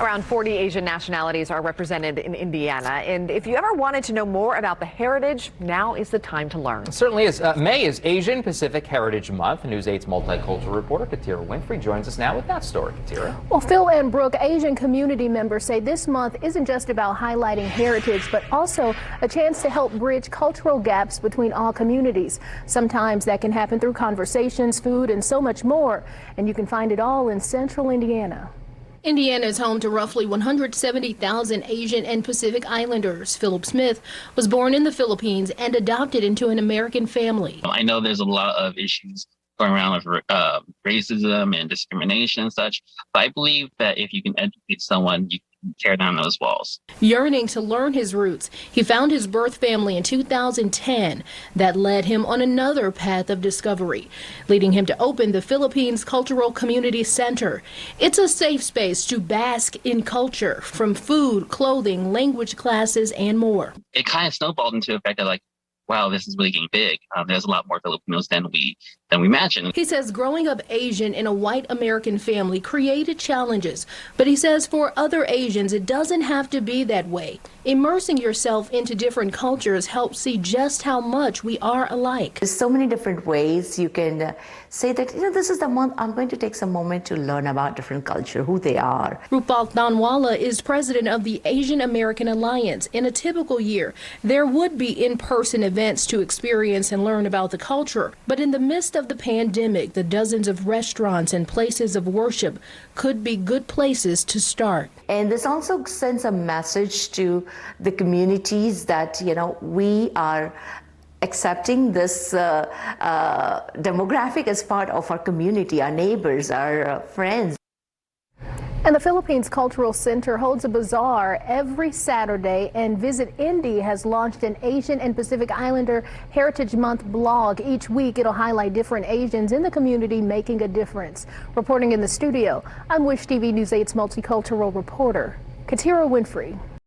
Around 40 Asian nationalities are represented in Indiana. And if you ever wanted to know more about the heritage, now is the time to learn. It certainly is. May is Asian Pacific Heritage Month. News 8's multicultural reporter Katira Winfrey joins us now with that story. Katira. Well, Phil and Brooke, Asian community members say this month isn't just about highlighting heritage, but also a chance to help bridge cultural gaps between all communities. Sometimes that can happen through conversations, food, and so much more. And you can find it all in central Indiana. Indiana is home to roughly 170,000 Asian and Pacific Islanders. Philip Smith was born in the Philippines and adopted into an American family. I know there's a lot of issues going around with racism and discrimination and such, but I believe that if you can educate someone, you can tear down those walls. Yearning to learn his roots, he found his birth family in 2010 that led him on another path of discovery, leading him to open the Philippines Cultural Community Center. It's a safe space to bask in culture, from food, clothing, language classes, and more. It kind of snowballed into the fact that, like, wow, this is really getting big. There's a lot more Filipinos than we imagined. He says growing up Asian in a white American family created challenges, but he says for other Asians, it doesn't have to be that way. Immersing yourself into different cultures helps see just how much we are alike. There's so many different ways you can say that, this is the month I'm going to take some moment to learn about different culture, who they are. Rupal Thanwala is president of the Asian American Alliance. In a typical year, there would be in-person events to experience and learn about the culture. But in the midst of the pandemic, the dozens of restaurants and places of worship could be good places to start. And this also sends a message to the communities that, we are accepting this demographic as part of our community, our neighbors, our friends. And the Philippines Cultural Center holds a bazaar every Saturday, and Visit Indy has launched an Asian and Pacific Islander Heritage Month blog. Each week it'll highlight different Asians in the community making a difference. Reporting in the studio, I'm Wish TV News 8's multicultural reporter Katira Winfrey.